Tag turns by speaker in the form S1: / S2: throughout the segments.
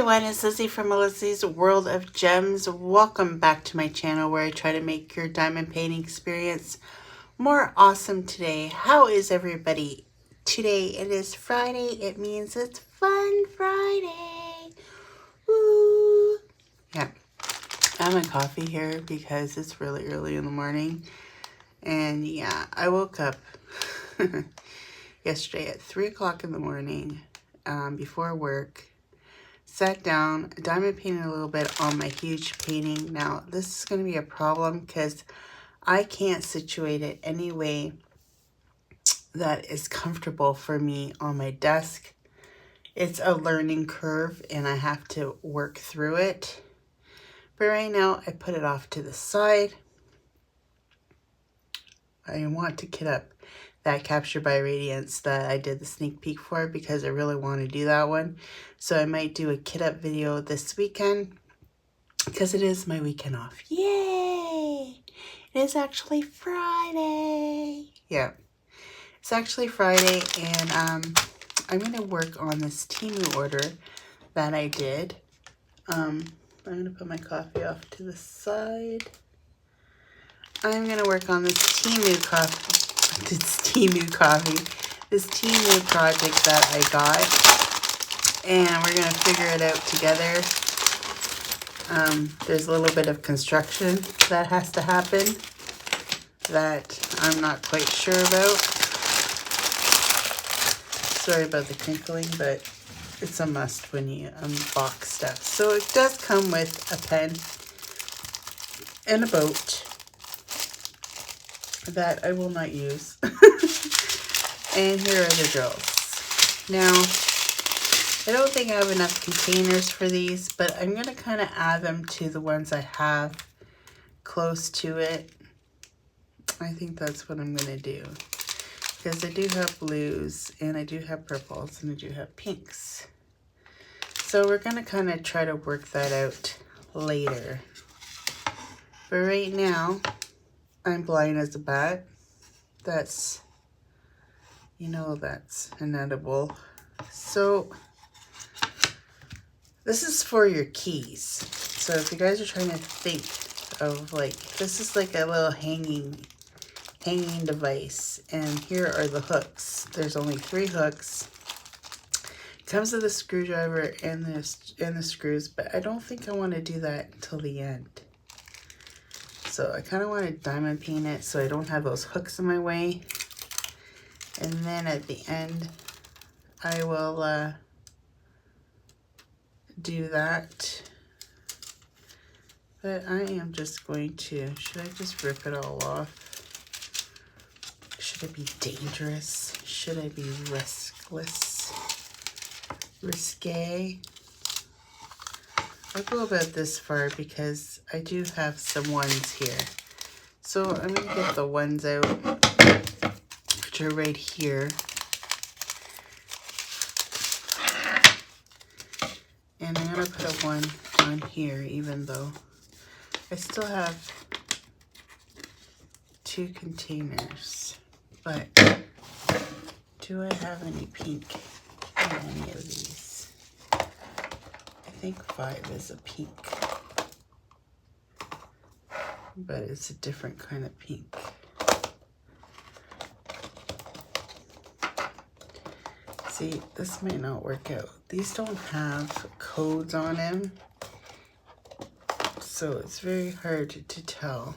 S1: everyone, it's Lizzie from Lizzie's World of Gems. Welcome back to my channel where I try to make your diamond painting experience more awesome today. How is everybody today? It is Friday. It means it's Fun Friday. Woo! Yeah, I'm in coffee here because it's really early in the morning. And yeah, I woke up yesterday at 3 o'clock in the morning before work. Sat down, diamond painted a little bit on my huge painting. Now, this is going to be a problem because I can't situate it any way that is comfortable for me on my desk. It's a learning curve and I have to work through it. But right now, I put it off to the side. I want to kit up that Capture by Radiance that I did the sneak peek for because I really want to do that one. So I might do a kit up video this weekend because it is my weekend off. Yay! It is actually Friday. Yeah, it's actually Friday, and I'm going to work on this Temu order that I did. I'm going to put my coffee off to the side. I'm going to work on this Temu project that I got, and we're going to figure it out together. There's a little bit of construction that has to happen that I'm not quite sure about. Sorry about the crinkling, but it's a must when you unbox stuff. So it does come with a pen and a boat that I will not use. And here are the drills. Now, I don't think I have enough containers for these, but I'm going to kind of add them to the ones I have close to it. I think that's what I'm going to do. Because I do have blues, and I do have purples, and I do have pinks. So we're going to kind of try to work that out later. But right now, I'm blind as a bat. That's, you know, that's inedible. So this is for your keys. So if you guys are trying to think of, like, this is like a little hanging device, and here are the hooks. There's only 3 hooks. It comes with a screwdriver and the screws, but I don't think I want to do that until the end. So I kind of want to diamond paint it so I don't have those hooks in my way. And then at the end, I will do that. But I am just going to, should I just rip it all off? Should I be dangerous? Should I be risque? I'll go about this far because I do have some ones here. So I'm going to get the ones out, which are right here. And I'm going to put a one on here, even though I still have 2 containers. But do I have any pink in any of these? I think 5 is a pink. But it's a different kind of pink. See, this might not work out. These don't have codes on them, so it's very hard to tell.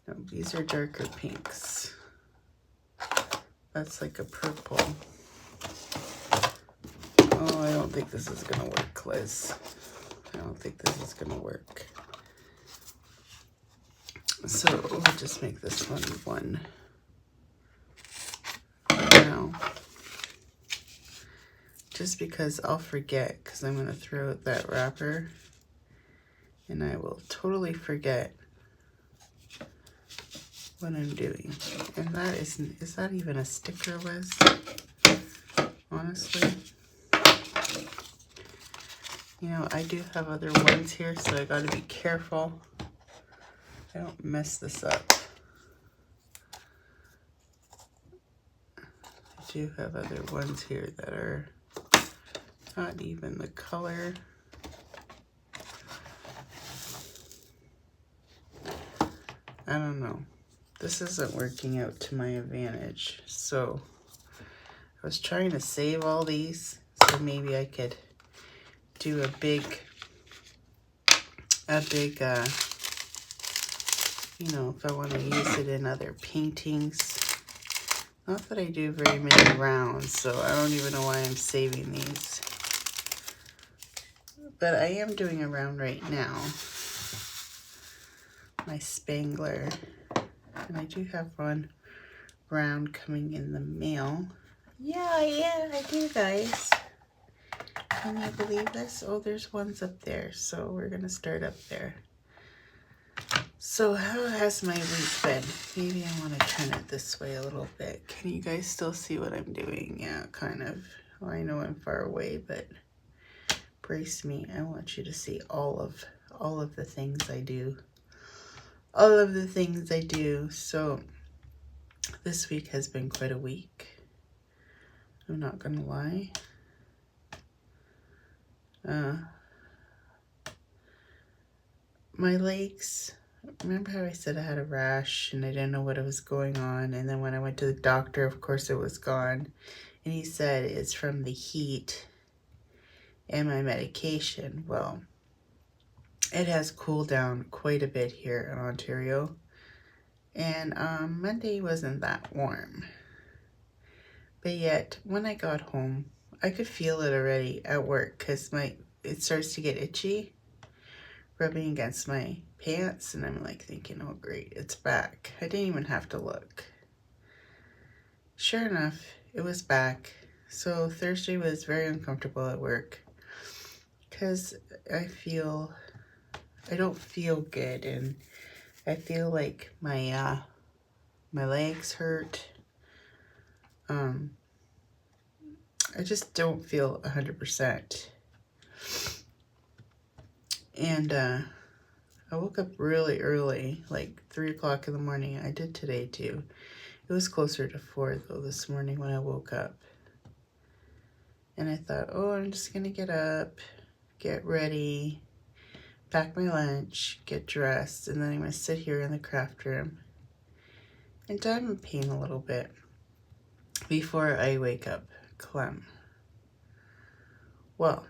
S1: No, these are darker pinks. That's like a purple. Oh, I don't think this is gonna work, Liz. I don't think this is gonna work. So we'll just make this one now. Just because I'll forget, because I'm going to throw out that wrapper. And I will totally forget what I'm doing. And that is that even a sticker, Liz? Honestly. You know, I do have other ones here, so I got to be careful. I don't mess this up. I do have other ones here that are not even the color. I don't know. This isn't working out to my advantage. So I was trying to save all these so maybe I could do a big, you know, if I want to use it in other paintings. Not that I do very many rounds, so I don't even know why I'm saving these. But I am doing a round right now. My Spangler. And I do have one round coming in the mail. Yeah, I do, guys. Can you believe this? Oh, there's ones up there, so we're gonna start up there. So how has my week been? Maybe I want to turn it this way a little bit. Can you guys still see what I'm doing? Yeah, kind of. Well, I know I'm far away, but brace me. I want you to see all of the things I do. All of the things I do. So this week has been quite a week. I'm not gonna lie. My legs, remember how I said I had a rash and I didn't know what was going on, and then when I went to the doctor, of course it was gone, and he said it's from the heat and my medication. Well, it has cooled down quite a bit here in Ontario, and Monday wasn't that warm, but yet when I got home I could feel it already at work because it starts to get itchy, rubbing against my pants, and I'm like thinking, oh great, it's back. I didn't even have to look. Sure enough, it was back. So Thursday was very uncomfortable at work because I don't feel good, and I feel like my legs hurt. I just don't feel 100%. And I woke up really early, like 3 o'clock in the morning. I did today too. It was closer to 4 though this morning when I woke up. And I thought, oh, I'm just gonna get up, get ready, pack my lunch, get dressed, and then I'm gonna sit here in the craft room and diamond paint a little bit before I wake up Clem. Well,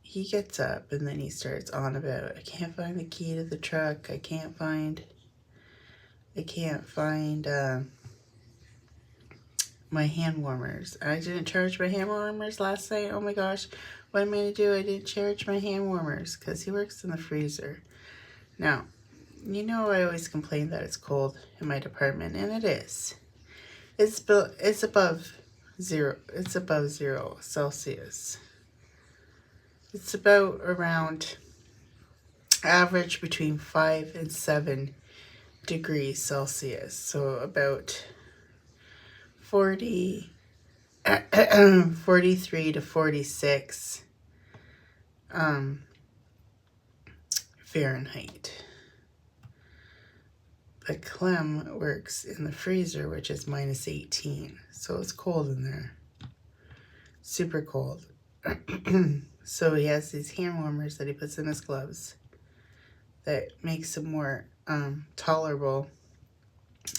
S1: he gets up and then he starts on about, I can't find the key to the truck. I can't find my hand warmers. I didn't charge my hand warmers last night. Oh my gosh, what am I gonna do? I didn't charge my hand warmers because he works in the freezer. Now, you know I always complain that it's cold in my department, and it is. It's above zero. It's above 0 Celsius. It's about around average between 5 and 7 degrees Celsius. So about 43 to 46 Fahrenheit. But Clem works in the freezer, which is minus 18. So it's cold in there. Super cold. So he has these hand warmers that he puts in his gloves that makes them more tolerable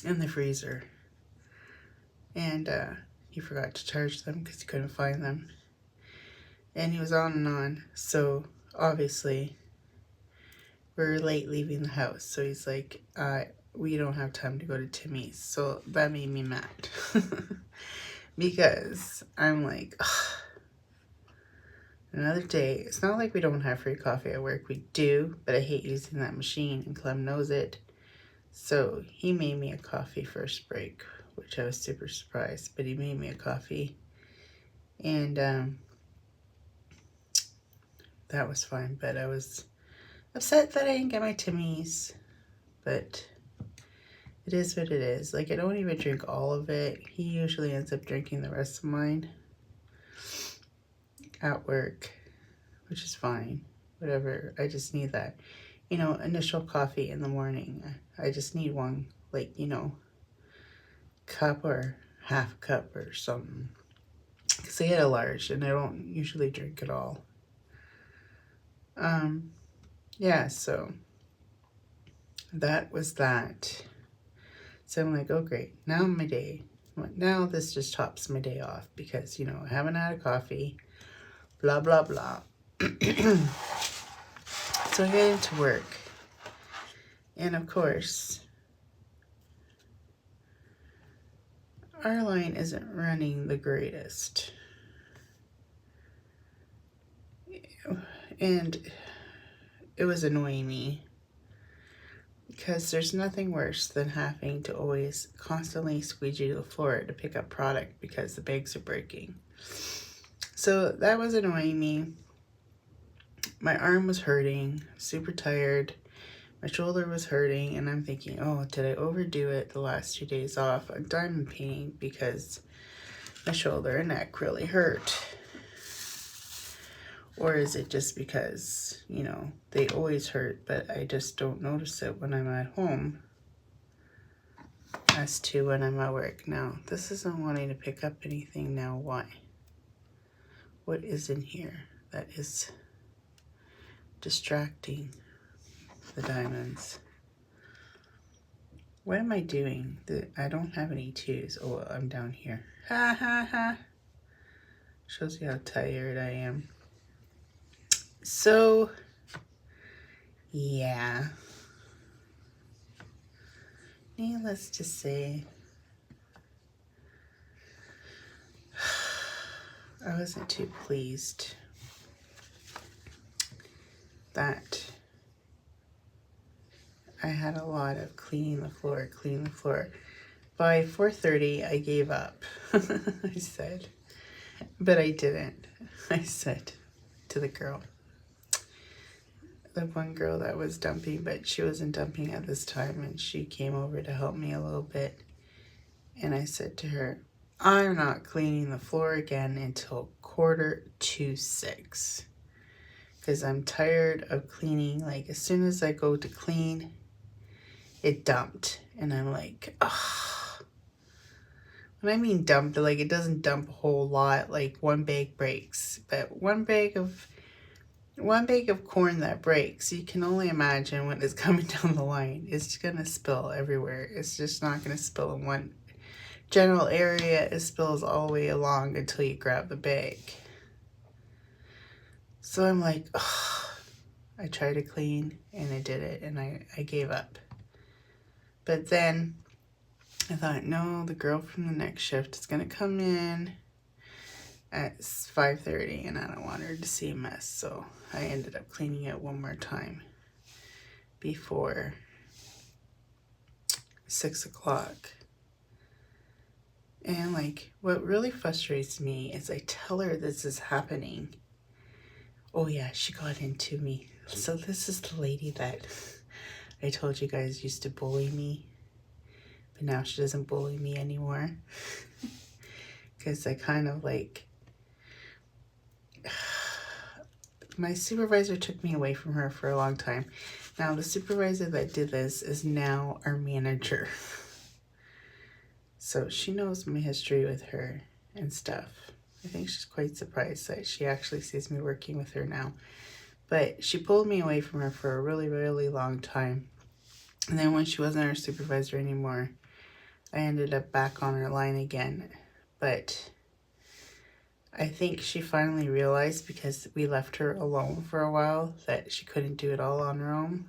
S1: in the freezer. And he forgot to charge them because he couldn't find them. And he was on and on. So obviously we're late leaving the house. So he's like, we don't have time to go to Timmy's. So that made me mad. Because I'm like, ugh. Another day. It's not like we don't have free coffee at work. We do, but I hate using that machine, and Clem knows it. So he made me a coffee first break, which I was super surprised, but he made me a coffee. And that was fine, but I was upset that I didn't get my Timmy's. But it is what it is. Like, I don't even drink all of it. He usually ends up drinking the rest of mine at work, which is fine. Whatever. I just need that, you know, initial coffee in the morning. I just need one, like, you know, cup or half cup or something. because I get a large and I don't usually drink it all. Yeah, so that was that. So I'm like, oh great, now my day. Now this just tops my day off because, you know, I haven't had a coffee, blah, blah, blah. So I get into work. And of course, our line isn't running the greatest. And it was annoying me because there's nothing worse than having to always constantly squeegee the floor to pick up product because the bags are breaking. So that was annoying me. My arm was hurting, super tired. My shoulder was hurting, and I'm thinking, oh, did I overdo it the last 2 days off? I'm diamond painting because my shoulder and neck really hurt. Or is it just because, you know, they always hurt, but I just don't notice it when I'm at home as to when I'm at work. Now, this isn't wanting to pick up anything now. Why? What is in here that is distracting the diamonds? What am I doing? I don't have any twos. Oh, I'm down here. Ha ha ha. Shows you how tired I am. So, yeah. Needless to say, I wasn't too pleased that I had a lot of cleaning the floor. By 4:30, I gave up. I said, but I didn't. I said to the girl, the one girl that was dumping, but she wasn't dumping at this time, and she came over to help me a little bit. And I said to her, I'm not cleaning the floor again until 5:45, because I'm tired of cleaning. Like, as soon as I go to clean, it dumped. And I'm like, ugh. When I mean dumped, like, it doesn't dump a whole lot, like one bag breaks, but one bag of corn that breaks, you can only imagine when it's coming down the line. It's gonna spill everywhere. It's just not gonna spill in one general area. It spills all the way along until you grab the bag. So I'm like, ugh. I tried to clean and I did it, and I gave up. But then I thought, no, the girl from the next shift is gonna come in at 5:30, and I don't want her to see a mess. So I ended up cleaning it one more time before 6 o'clock. And like, what really frustrates me is I tell her this is happening. Oh yeah, she got into me. So this is the lady that I told you guys used to bully me, but now she doesn't bully me anymore. Because I kind of like, my supervisor took me away from her for a long time. Now the supervisor that did this is now our manager. So she knows my history with her and stuff. I think she's quite surprised that she actually sees me working with her now. But she pulled me away from her for a really, really long time. And then when she wasn't our supervisor anymore, I ended up back on her line again. But I think she finally realized, because we left her alone for a while, that she couldn't do it all on her own.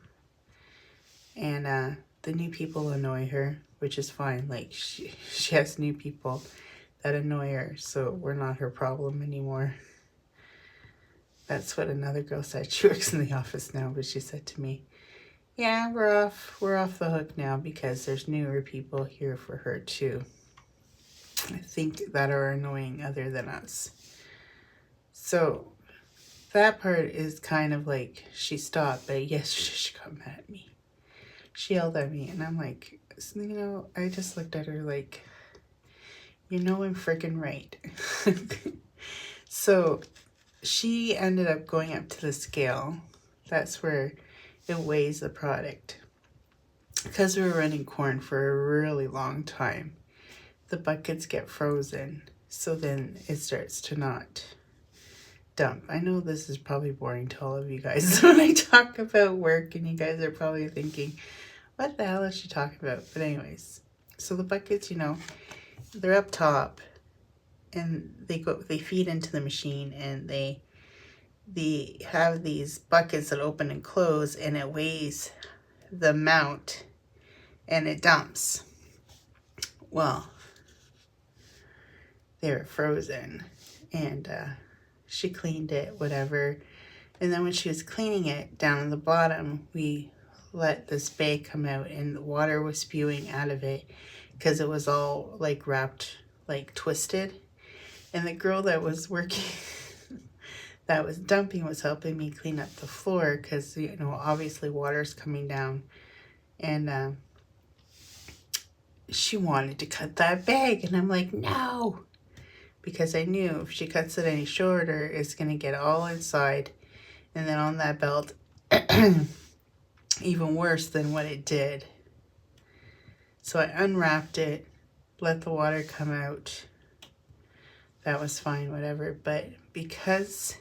S1: And the new people annoy her, which is fine. Like, she has new people that annoy her, so we're not her problem anymore. That's what another girl said. She works in the office now, but she said to me, yeah, we're off the hook now because there's newer people here for her too, I think, that are annoying other than us. So that part is kind of like, she stopped, but yes, she got mad at me. She yelled at me, and I'm like, you know, I just looked at her like, you know, I'm freaking right. So she ended up going up to the scale. That's where it weighs the product. Because we were running corn for a really long time, the buckets get frozen. so then it starts to not dump. I know this is probably boring to all of you guys when I talk about work, and you guys are probably thinking, what the hell is she talking about? But anyways, so the buckets, you know, they're up top, and they feed into the machine, and they have these buckets that open and close, and it weighs the amount and it dumps. Well, they were frozen, and she cleaned it, whatever. And then when she was cleaning it, down at the bottom, we let this bag come out, and the water was spewing out of it because it was all like wrapped, like twisted. And the girl that was working, that was dumping, was helping me clean up the floor because, you know, obviously water's coming down. And she wanted to cut that bag, and I'm like, no. Because I knew if she cuts it any shorter, it's going to get all inside. And then on that belt, even worse than what it did. So I unwrapped it, let the water come out. That was fine, whatever. But because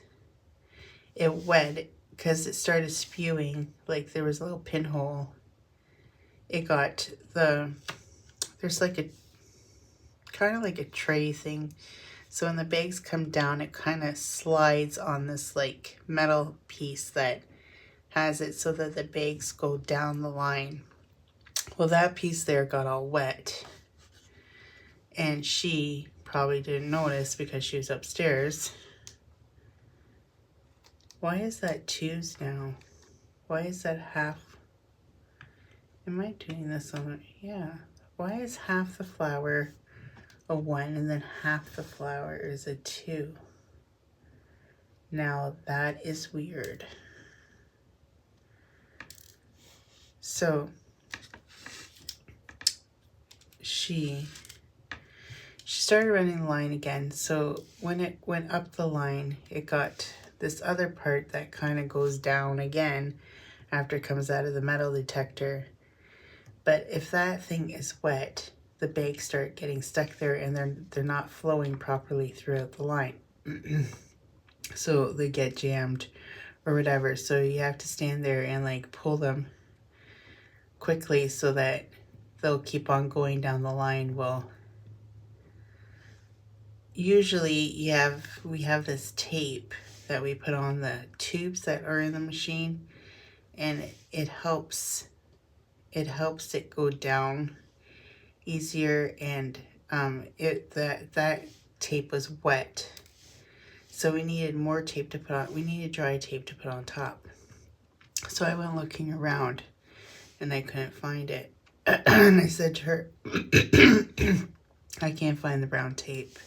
S1: it wet, because it started spewing, like there was a little pinhole, it got there's like a, kind of like a tray thing. So when the bags come down, it kind of slides on this like metal piece that has it so that the bags go down the line. Well, that piece there got all wet, and she probably didn't notice because she was upstairs. Why is that twos now? Why is that half? Am I doing this on it? Yeah. Why is half the flower a 1 and then half the flower is a 2? Now that is weird. So she started running the line again. So when it went up the line, it got this other part that kind of goes down again after it comes out of the metal detector. But if that thing is wet, the bags start getting stuck there, and they're not flowing properly throughout the line. So they get jammed or whatever. So you have to stand there and like pull them quickly so that they'll keep on going down the line. Well, usually we have this tape that we put on the tubes that are in the machine, and it helps it go down easier. And that tape was wet, so we needed more tape to put on. We needed dry tape to put on top. So I went looking around, and I couldn't find it. And I said to her, I can't find the brown tape.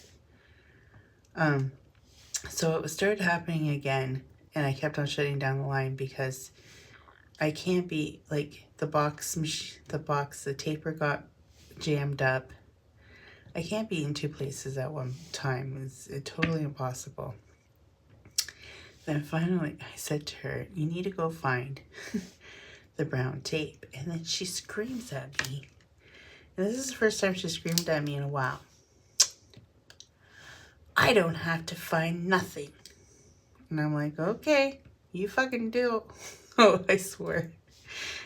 S1: So it started happening again, and I kept on shutting down the line because I can't be like the taper got jammed up. I can't be in two places at one time. It's totally impossible. Then finally I said to her, you need to go find the brown tape. And then she screams at me. And this is the first time she screamed at me in a while. I don't have to find nothing. And I'm like, okay, you fucking do. Oh, I swear.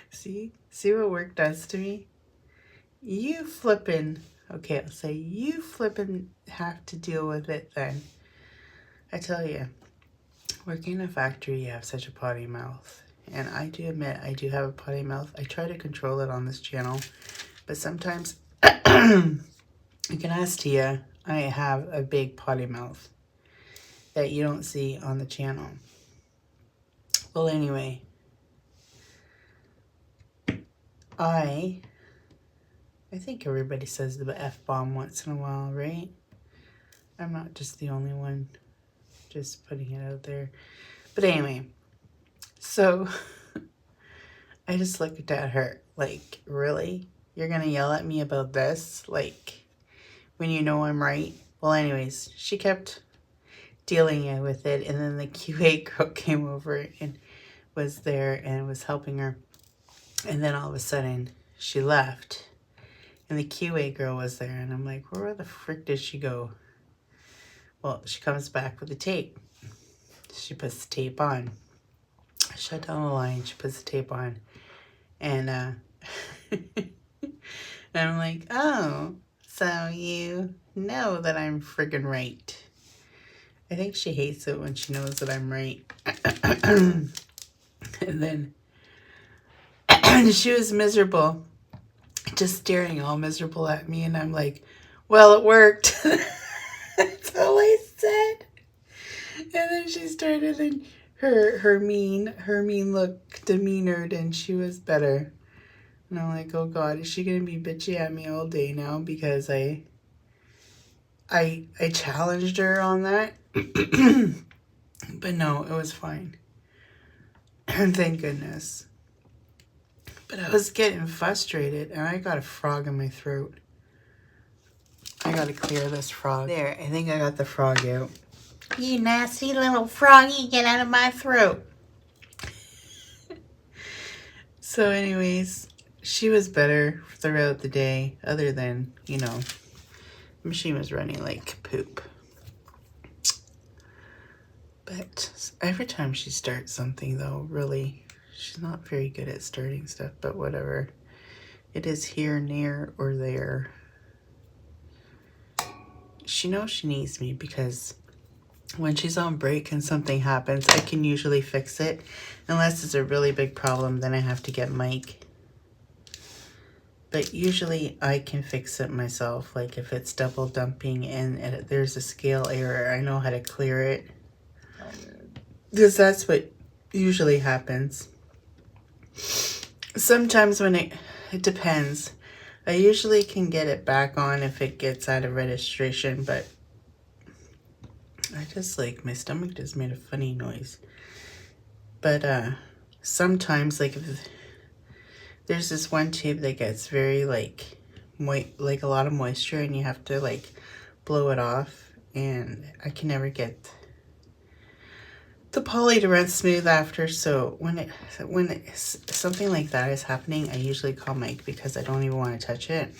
S1: See what work does to me? You flippin', okay, I'll say you flippin' have to deal with it then. I tell you, working in a factory, you have such a potty mouth. And I do admit, I do have a potty mouth. I try to control it on this channel. But sometimes, you can ask Tia, I have a big potty mouth that you don't see on the channel. Well, anyway, I think everybody says the F-bomb once in a while, right? I'm not just the only one, just putting it out there. But anyway, so I just looked at her like, really? You're gonna yell at me about this? Like, when you know I'm right? Well, anyways, she kept dealing with it, and then the QA girl came over and was there and was helping her. And then all of a sudden, she left. And the QA girl was there, and I'm like, where the frick did she go? Well, she comes back with the tape. She puts the tape on. I shut down the line. She puts the tape on. And I'm like, oh, so you know that I'm friggin' right. I think she hates it when she knows that I'm right. And then she was miserable, just staring all miserable at me. And I'm like, well, it worked. That's all I said. And then she started in her mean look demeanored, and she was better. And I'm like, oh God, is she gonna be bitchy at me all day now because I challenged her on that? But no, it was fine. And thank goodness. But I was getting frustrated, and I got a frog in my throat. I gotta clear this frog. There, I think I got the frog out. You nasty little froggy, get out of my throat. So anyways, she was better throughout the day, other than, you know, the machine was running like poop. But every time she starts something, though, really, she's not very good at starting stuff, but whatever. It is here, near, or there. She knows she needs me because when she's on break and something happens, I can usually fix it. Unless it's a really big problem, then I have to get Mike. But usually I can fix it myself. Like if it's double dumping and there's a scale error, I know how to clear it. Because that's what usually happens. Sometimes when it depends. I usually can get it back on if it gets out of registration, but I just like, my stomach just made a funny noise. But sometimes, like if there's this one tube that gets very like a lot of moisture, and you have to like blow it off, and I can never get the poly to run smooth after. So when something like that is happening, I usually call Mike because I don't even want to touch it.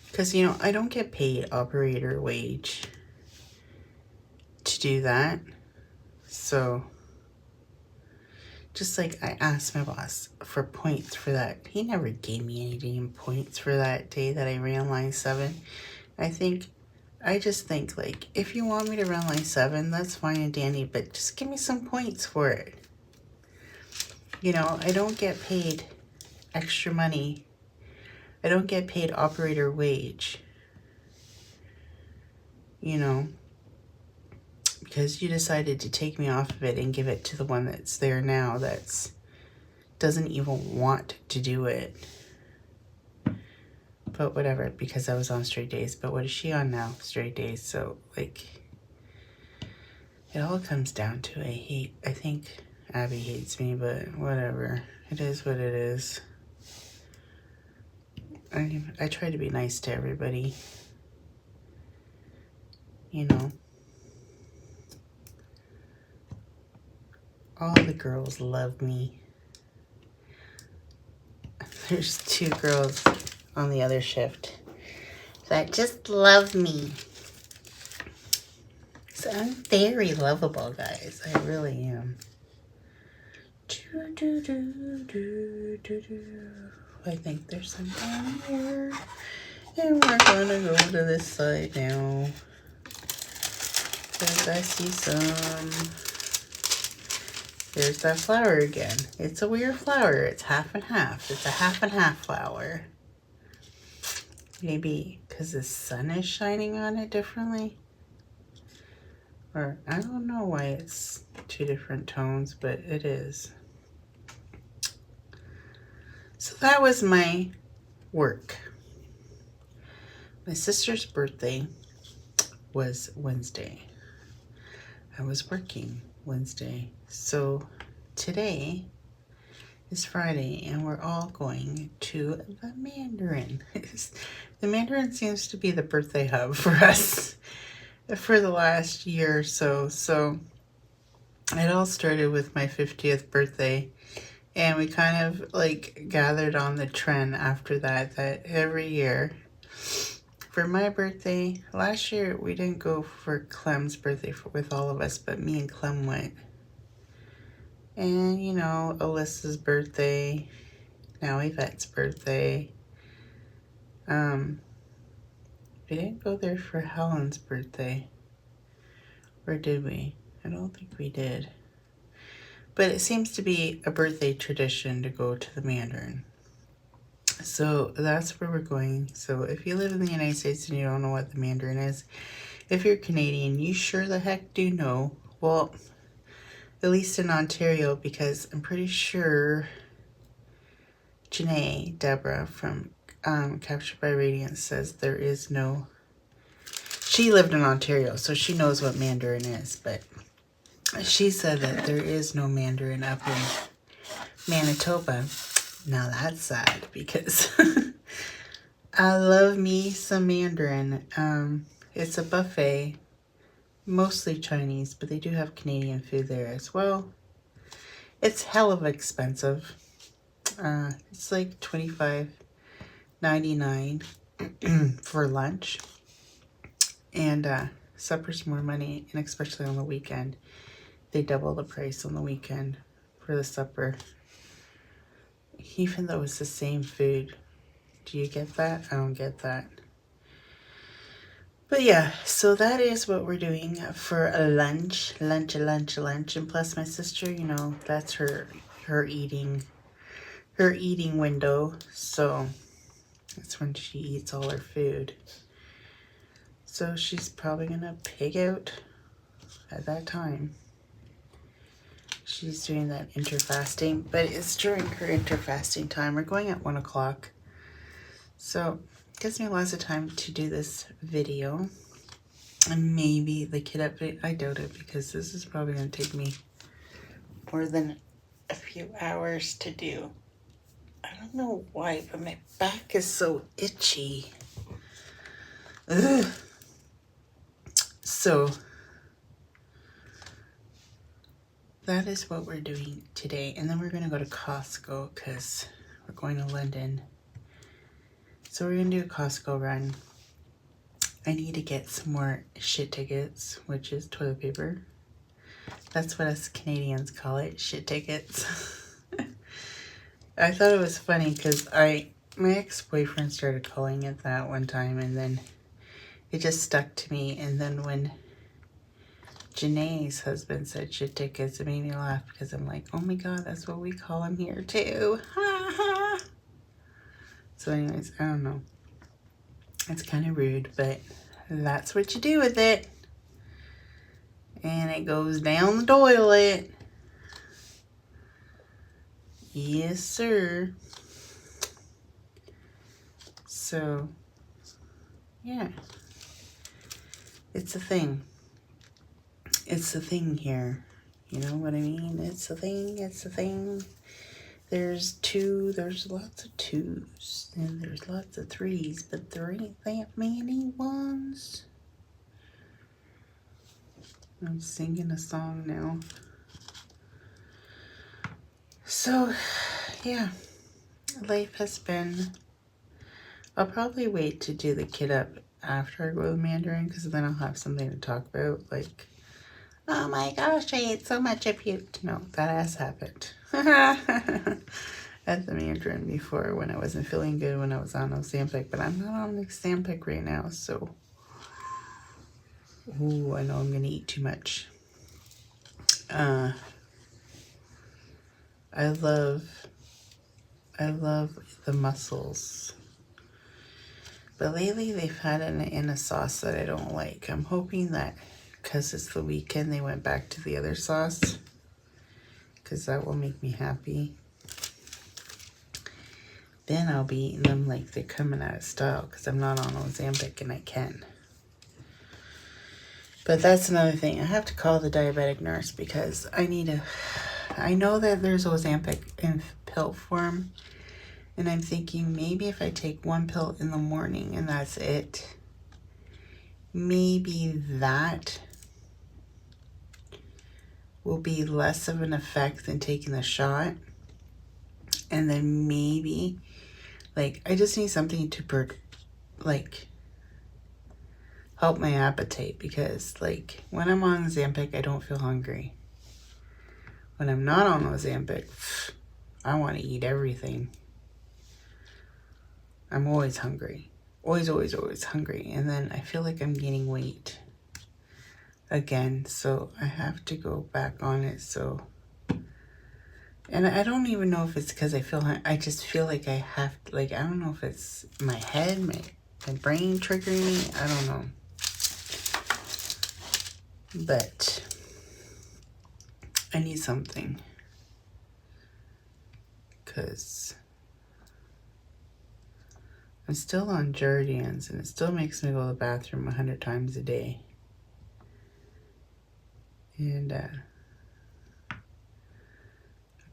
S1: Because, you know, I don't get paid operator wage to do that. So just like I asked my boss for points for that. He never gave me any damn points for that day that I ran line 7. I just think, like, if you want me to run line 7, that's fine and dandy, but just give me some points for it. You know, I don't get paid extra money. I don't get paid operator wage. You know, because you decided to take me off of it and give it to the one that's there now that's doesn't even want to do it. But whatever, because I was on straight days. But what is she on now? Straight days. So, like, it all comes down to I think Abby hates me, but whatever. It is what it is. I try to be nice to everybody. You know. All the girls love me. There's 2 girls on the other shift that just love me. So I'm very lovable, guys. I really am. I think there's some down here. And we're gonna go to this side now. Because I see some. There's that flower again. It's a weird flower. It's half and half. It's a half and half flower. Maybe because the sun is shining on it differently. Or I don't know why it's 2 different tones, but it is. So that was my work. My sister's birthday was Wednesday. I was working Wednesday. So today is Friday and we're all going to the Mandarin. The Mandarin seems to be the birthday hub for us for the last year or so. So it all started with my 50th birthday, and we kind of like gathered on the trend after that every year for my birthday, last year we didn't go for Clem's birthday with all of us, but me and Clem went. And, you know, Alyssa's birthday, now Yvette's birthday. We didn't go there for Helen's birthday. Or did we? I don't think we did. But it seems to be a birthday tradition to go to the Mandarin. So that's where we're going. So if you live in the United States and you don't know what the Mandarin is, if you're Canadian, you sure the heck do know. Well, at least in Ontario, because I'm pretty sure Janae, Deborah from Captured by Radiance says there is no... She lived in Ontario, so she knows what Mandarin is, but she said that there is no Mandarin up in Manitoba. Now that's sad, because I love me some Mandarin. It's a buffet, mostly Chinese, but they do have Canadian food there as well. It's hell of expensive. It's like $25.99 for lunch. And supper's more money, and especially on the weekend. They double the price on the weekend for the supper. Even though it's the same food. Do you get that? I don't get that. But yeah, so that is what we're doing for a lunch. Lunch. And plus my sister, you know, that's her eating window. So that's when she eats all her food. So she's probably gonna pig out at that time. She's doing that interfasting, but it's during her interfasting time. We're going at 1 o'clock. So it gives me lots of time to do this video. And maybe the kid update. I doubt it, because this is probably gonna take me more than a few hours to do. I don't know why, but my back is so itchy. Ugh. So that is what we're doing today. And then we're going to go to Costco because we're going to London. So we're going to do a Costco run. I need to get some more shit tickets, which is toilet paper. That's what us Canadians call it, shit tickets. I thought it was funny because my ex-boyfriend started calling it that one time, and then it just stuck to me. And then when Janae's husband said shit tickets, it made me laugh, because I'm like, oh my god, that's what we call them here too. Ha ha. So anyways, I don't know. It's kind of rude, but that's what you do with it. And it goes down the toilet. Yes, sir. So, yeah. It's a thing. It's a thing here. You know what I mean? It's a thing. It's a thing. There's lots of twos. And there's lots of threes. But there ain't that many ones. I'm singing a song now. So, yeah. Life has been... I'll probably wait to do the kid up after I go to the Mandarin, because then I'll have something to talk about, like, oh my gosh, I ate so much of you. No, that has happened. At the Mandarin before, when I wasn't feeling good, when I was on Ozempic, but I'm not on Ozempic right now, so, ooh, I know I'm gonna eat too much. I love the mussels. But lately they've had it in a sauce that I don't like. I'm hoping that because it's the weekend they went back to the other sauce, because that will make me happy. Then I'll be eating them like they're coming out of style, because I'm not on Ozempic and I can. But that's another thing. I have to call the diabetic nurse, because I know that there's Ozempic in pill form. And I'm thinking maybe if I take one pill in the morning and that's it, maybe that will be less of an effect than taking the shot. And then maybe, like, I just need something to, like, help my appetite, because like when I'm on Ozempic, I don't feel hungry. When I'm not on Ozempic, I want to eat everything. I'm always hungry. Always, always, always hungry. And then I feel like I'm gaining weight again. So I have to go back on it. So, and I don't even know if it's because I feel, I just feel like I have, like, I don't know if it's my head, my brain triggering me. I don't know. But I need something. Because I'm still on Jardians, and it still makes me go to the bathroom 100 times a day. And a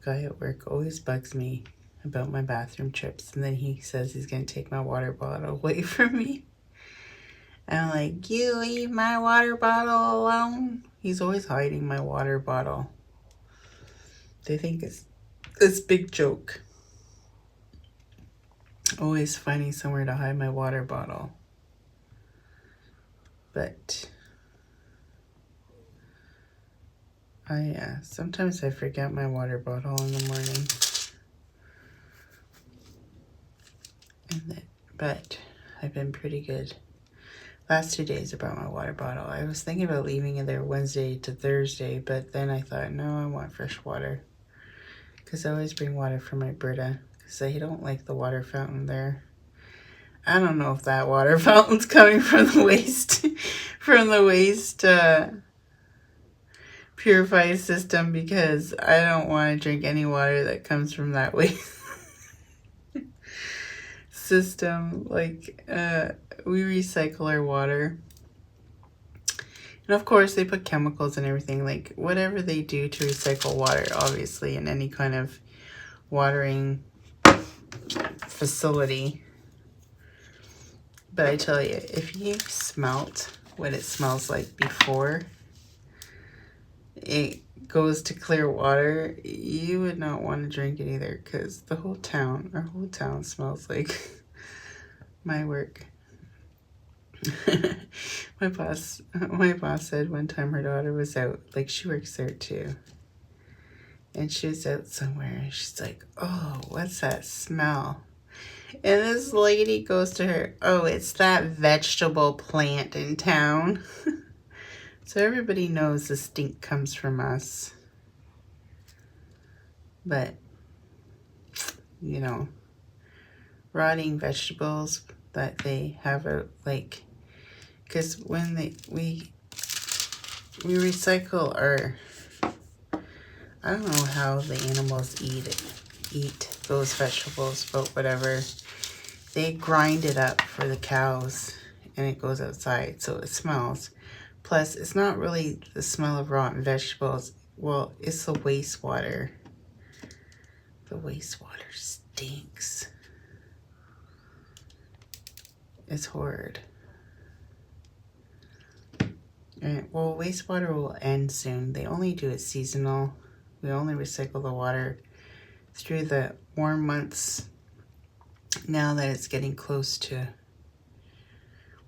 S1: guy at work always bugs me about my bathroom trips, and then he says he's going to take my water bottle away from me. And I'm like, you leave my water bottle alone. He's always hiding my water bottle. They think it's this big joke. Always finding somewhere to hide my water bottle. But sometimes I forget my water bottle in the morning. But I've been pretty good. Last 2 days about my water bottle. I was thinking about leaving it there Wednesday to Thursday, but then I thought, no, I want fresh water. Because I always bring water from my Brita. Because I don't like the water fountain there. I don't know if that water fountain's coming from the waste. From the waste purify system. Because I don't want to drink any water that comes from that waste system. Like, we recycle our water. And of course, they put chemicals and everything. Like, whatever they do to recycle water, obviously, in any kind of watering facility. But I tell you, if you smelt what it smells like before it goes to clear water, you would not want to drink it either. Because the whole town, our whole town smells like my work. My boss said one time her daughter was out, like she works there too, and she was out somewhere, and she's like, oh, what's that smell? And this lady goes to her, oh, it's that vegetable plant in town. So everybody knows the stink comes from us. But, you know, rotting vegetables that they have a, like, because when we recycle our, I don't know how the animals eat those vegetables, but whatever. They grind it up for the cows and it goes outside, so it smells. Plus, it's not really the smell of rotten vegetables. Well, it's the wastewater. The wastewater stinks. It's horrid. And, well, wastewater will end soon. They only do it seasonal. We only recycle the water through the warm months. Now that it's getting close to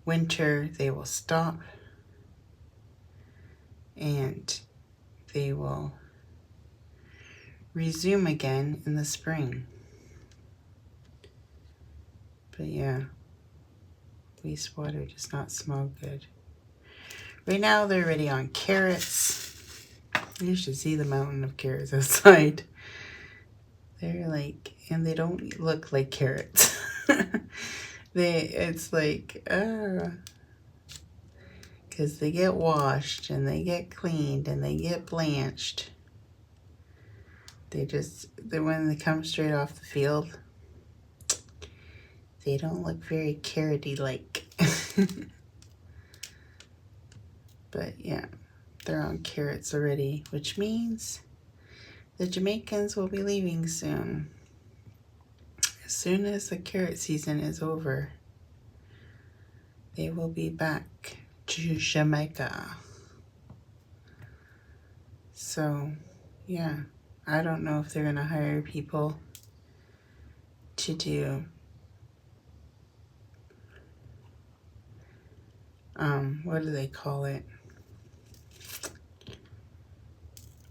S1: winter, they will stop. And they will resume again in the spring. But yeah, wastewater does not smell good. Right now they're already on carrots. You should see the mountain of carrots outside. They're like, and they don't look like carrots. It's like, because they get washed and they get cleaned and they get blanched. When they come straight off the field, they don't look very carroty like. But yeah, they're on carrots already, which means the Jamaicans will be leaving soon. As soon as the carrot season is over, they will be back to Jamaica. So, yeah, I don't know if they're going to hire people to do what do they call it?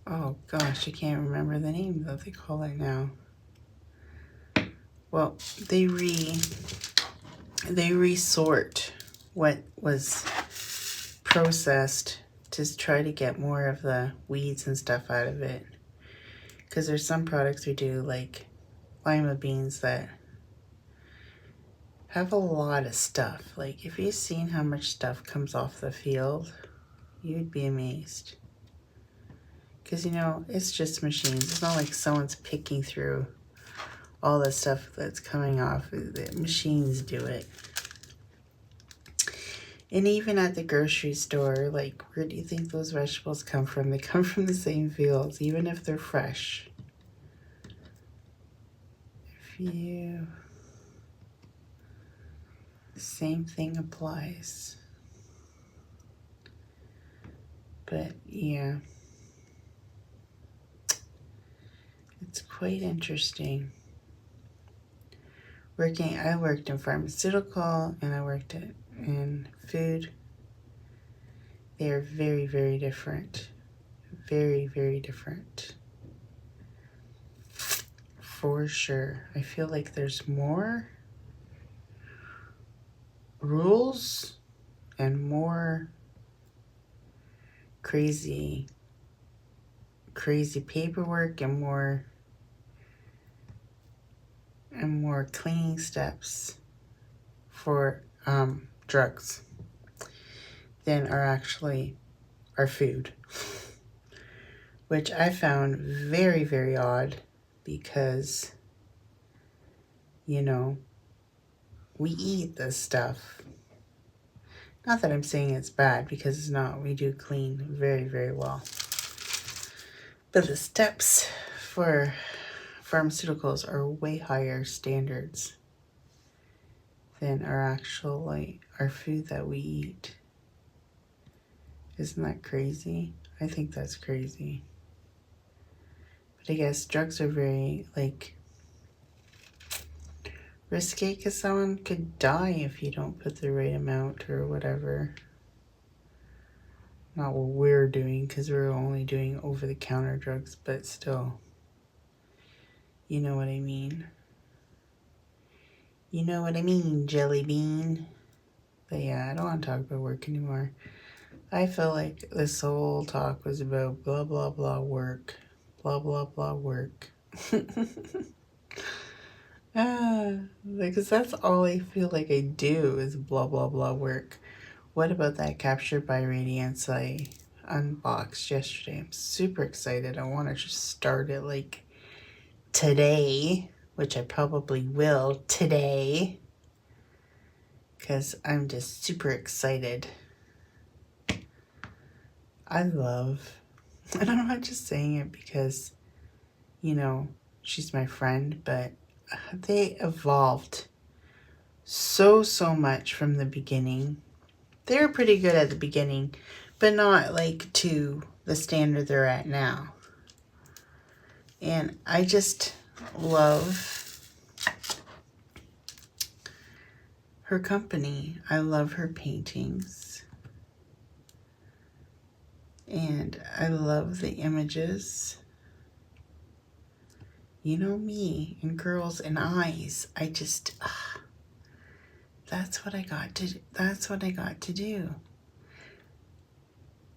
S1: Oh gosh, I can't remember the name that they call it now. Well, they resort what was processed to try to get more of the weeds and stuff out of it. Because there's some products we do, like lima beans, that have a lot of stuff. Like, if you've seen how much stuff comes off the field, you'd be amazed. Because, you know, it's just machines. It's not like someone's picking through all the stuff that's coming off. The machines do it. And even at the grocery store, like, where do you think those vegetables come from? They come from the same fields, even if they're fresh. Same thing applies. But, yeah. It's quite interesting. I worked in pharmaceutical and I worked in food. They are very, very different. Very, very different. For sure. I feel like there's more rules and more crazy paperwork and more cleaning steps for drugs than are actually our food, which I found very, very odd, because, you know, we eat this stuff. Not that I'm saying it's bad, because it's not. We do clean very, very well. But the steps for pharmaceuticals are way higher standards than our food that we eat. Isn't that crazy? I think that's crazy. But I guess drugs are very, like, risky, because someone could die if you don't put the right amount or whatever. Not what we're doing, because we're only doing over-the-counter drugs, but still. You know what I mean? You know what I mean, jelly bean. But yeah, I don't want to talk about work anymore. I felt like this whole talk was about blah, blah, blah work. Blah, blah, blah work. Because that's all I feel like I do is blah, blah, blah work. What about that Captured by Radiance I unboxed yesterday? I'm super excited. I want to just start it like today, which I probably will today, because I'm just super excited. And I'm not just saying it because, you know, she's my friend, but they evolved so much from the beginning. They were pretty good at the beginning, but not like to the standard they're at now. And I just love her company. I love her paintings. And I love the images. You know me, and girls and eyes. I just, that's what I got to do.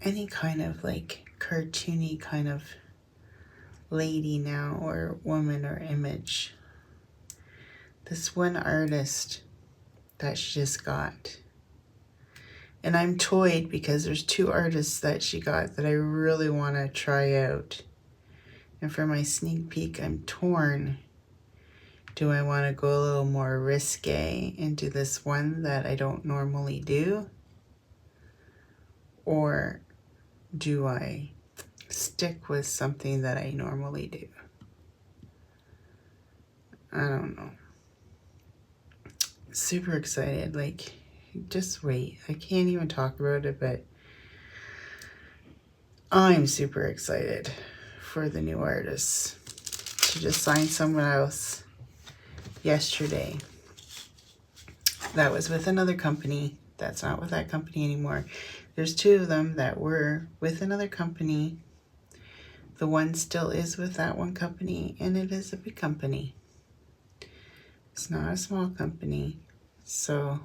S1: Any kind of like cartoony kind of lady now, or woman, or image. This one artist that she just got. And I'm toyed because there's 2 artists that she got that I really want to try out. And for my sneak peek, I'm torn. Do I want to go a little more risque and do this one that I don't normally do? Or do I stick with something that I normally do? I don't know. Super excited. Like, just wait. I can't even talk about it, but I'm super excited for the new artists. She just signed someone else yesterday that was with another company, that's not with that company anymore. There's 2 of them that were with another company. The one still is with that one company, and it is a big company. It's not a small company. So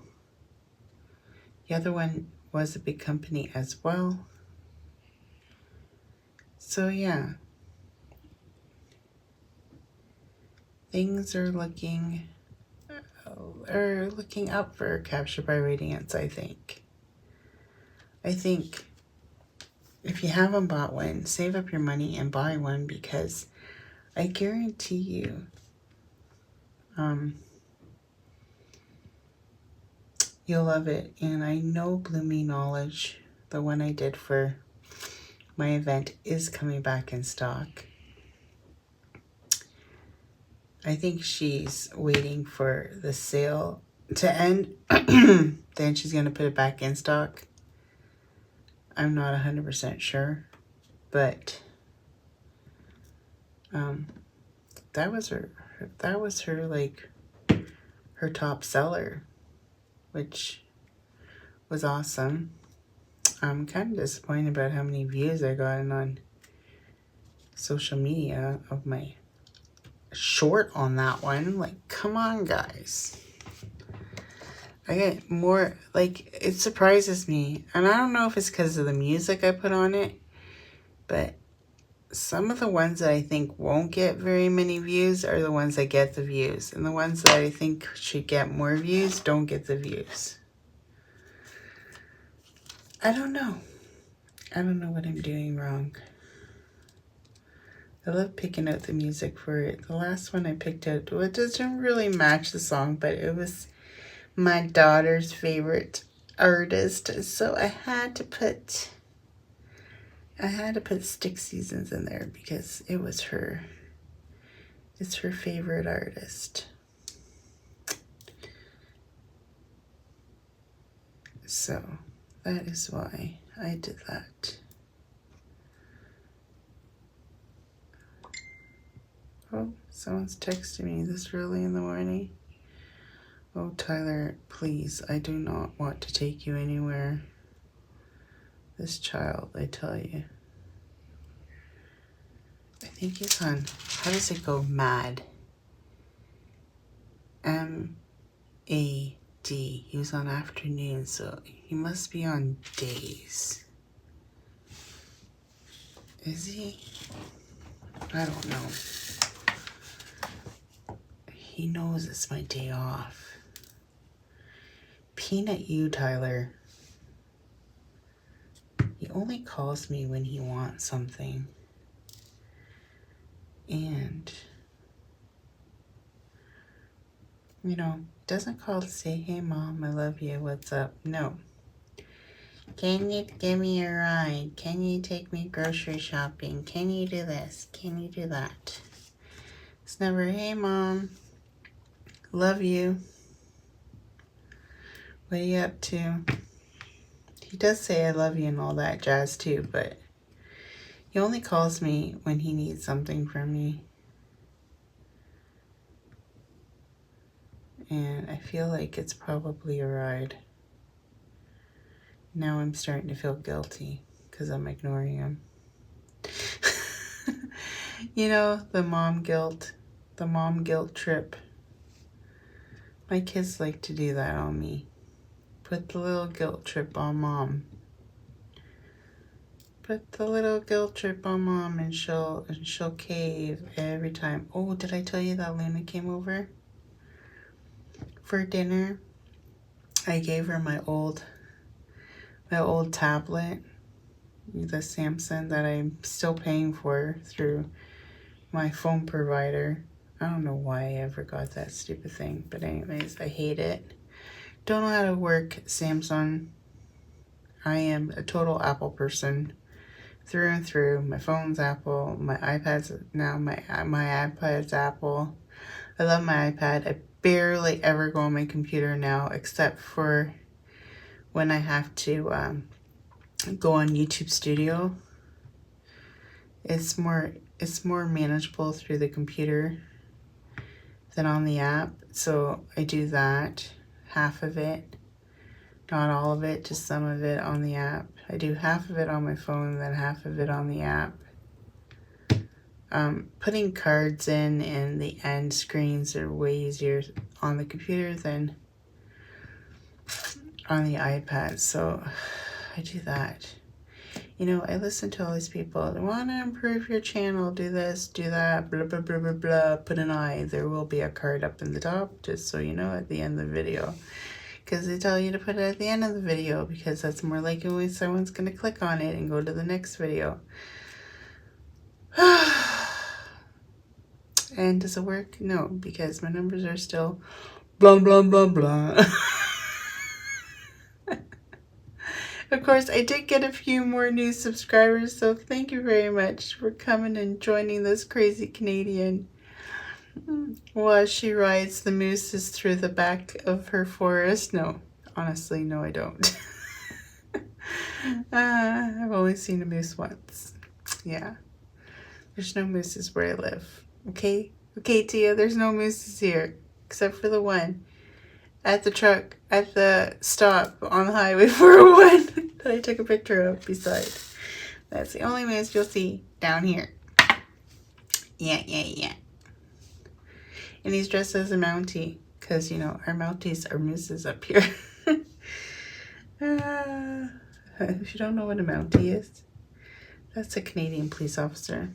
S1: the other one was a big company as well. So yeah, things are looking up for Captured by Radiance, I think. I think if you haven't bought one, save up your money and buy one, because I guarantee you, you'll love it. And I know Blooming Knowledge, the one I did for my event, is coming back in stock. I think she's waiting for the sale to end. Then she's going to put it back in stock. I'm not 100% sure, but that was her like her top seller, which was awesome. I'm kind of disappointed about how many views I got on social media of my short on that one. Like, come on, guys. I get more, like, it surprises me. And I don't know if it's because of the music I put on it, but some of the ones that I think won't get very many views are the ones that get the views. And the ones that I think should get more views don't get the views. I don't know. I don't know what I'm doing wrong. I love picking out the music for it. The last one I picked out, well, it doesn't really match the song, but it was my daughter's favorite artist, so I had to put Stick Seasons in there because it was it's her favorite artist. So that is why I did that. Oh, someone's texting me this early in the morning. Oh, Tyler, please, I do not want to take you anywhere. This child, I tell you. I think he's on, how does it go? MAD. M-A-D. He was on afternoon, so he must be on days. Is he? I don't know. He knows it's my day off. Peanut you, Tyler. He only calls me when he wants something. And, you know, doesn't call to say, hey, Mom, I love you, what's up? No. Can you give me a ride? Can you take me grocery shopping? Can you do this? Can you do that? It's never, hey, Mom, love you. What are you up to? He does say I love you and all that jazz too, but he only calls me when he needs something from me. And I feel like it's probably a ride. Now I'm starting to feel guilty because I'm ignoring him. You know, the mom guilt trip. My kids like to do that on me. Put the little guilt trip on Mom. Put the little guilt trip on Mom, and she'll cave every time. Oh, did I tell you that Luna came over for dinner? I gave her my old tablet, the Samsung that I'm still paying for through my phone provider. I don't know why I ever got that stupid thing, but anyways, I hate it. Don't know how to work Samsung. I am a total Apple person through and through. My phone's Apple. My iPad's now my iPad's Apple. I love my iPad. I barely ever go on my computer now, except for when I have to go on YouTube Studio. It's more manageable through the computer than on the app, so I do that. Half of it, Not all of it, just some of it on the app. I do half of it on my phone, then half of it on the app. Putting cards in and the end screens are way easier on the computer than on the iPad, so I do that. You know, I listen to all these people. They want to improve your channel, do this, do that, blah, blah, blah, blah, blah. Put an eye. There will be a card up in the top, just so you know, at the end of the video. Because they tell you to put it at the end of the video, because that's more likely when someone's going to click on it and go to the next video. And does it work? No, because my numbers are still blah, blah, blah, blah. Of course, I did get a few more new subscribers, so thank you very much for coming and joining this crazy Canadian while she rides the mooses through the back of her forest. No, honestly, no, I don't. I've only seen a moose once. Yeah, there's no mooses where I live. Okay, Tia, there's no mooses here, except for the one at the truck, at the stop on the highway 401 that I took a picture of beside. That's the only moose you'll see down here. Yeah. And he's dressed as a Mountie, because, you know, our Mounties are mooses up here. If you don't know what a Mountie is, that's a Canadian police officer.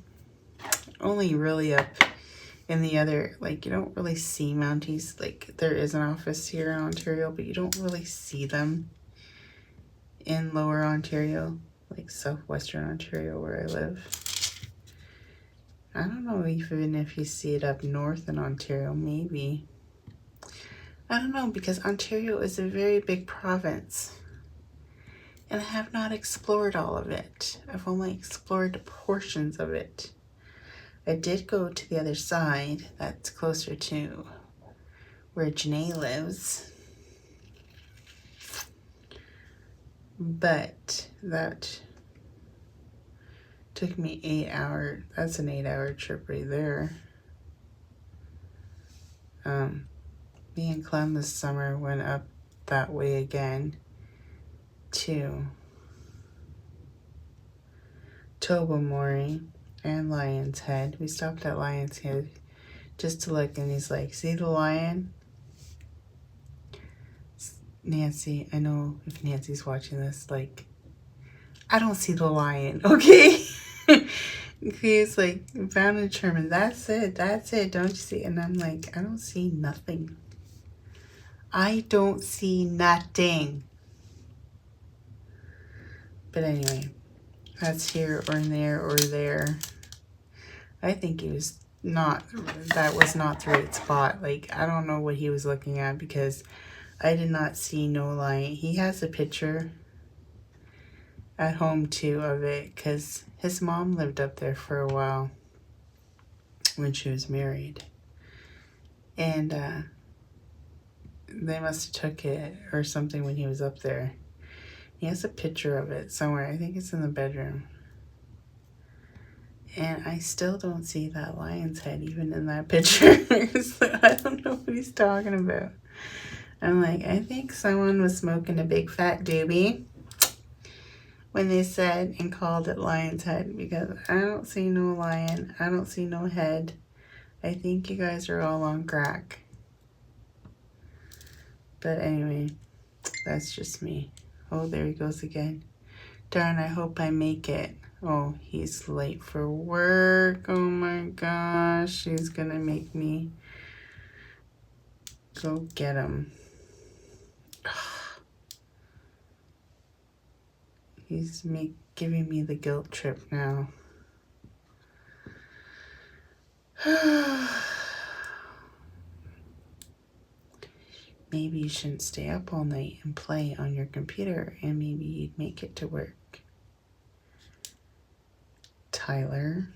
S1: Only really up in the other, like, you don't really see Mounties. Like, there is an office here in Ontario, but you don't really see them in Lower Ontario, like Southwestern Ontario where I live. I don't know even if you see it up north in Ontario, maybe. I don't know, because Ontario is a very big province. And I have not explored all of it. I've only explored portions of it. I did go to the other side, that's closer to where Janae lives. But that took me 8 hours. That's an 8-hour trip right there. Me and Clem this summer went up that way again to Tobermory and Lion's Head. We stopped at Lion's Head just to look, and he's like, see the lion? Nancy, I know if Nancy's watching this, like, I don't see the lion, okay? He's like, bound and determined, that's it, don't you see? And I'm like, I don't see nothing. I don't see nothing. But anyway, that's here or there or there. I think he was not, that was not the right spot. Like, I don't know what he was looking at, because I did not see no lion. He has a picture at home too of it, because his mom lived up there for a while when she was married. And they must have took it or something when he was up there. He has a picture of it somewhere. I think it's in the bedroom. And I still don't see that lion's head even in that picture. I don't know what he's talking about. I'm like, I think someone was smoking a big fat doobie when they said and called it lion's head, because I don't see no lion. I don't see no head. I think you guys are all on crack. But anyway, that's just me. Oh, there he goes again. Darn, I hope I make it. Oh, he's late for work. Oh my gosh, he's gonna make me go get him. He's giving me the guilt trip now. Maybe you shouldn't stay up all night and play on your computer, and maybe you'd make it to work. Tyler.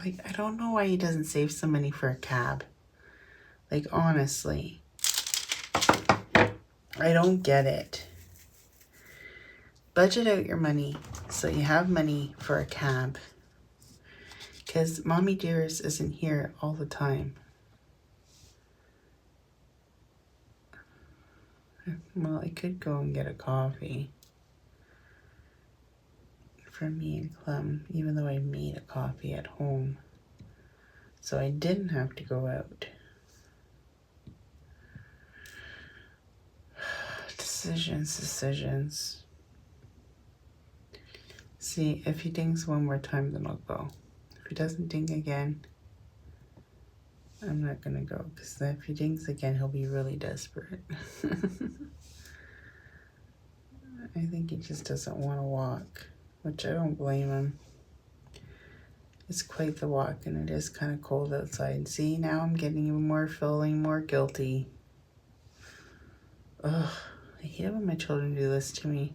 S1: Like, I don't know why he doesn't save some money for a cab. Like, honestly. I don't get it. Budget out your money so you have money for a cab. Because Mommy Dearest isn't here all the time. Well, I could go and get a coffee for me and Clem, even though I made a coffee at home. So I didn't have to go out. Decisions. See, if he dings one more time, then I'll go. If he doesn't ding again, I'm not gonna go, because if he dings again, he'll be really desperate. I think he just doesn't want to walk, which I don't blame him. It's quite the walk, and it is kind of cold outside. See, now I'm getting even more, feeling more guilty. Ugh, I hate it when my children do this to me.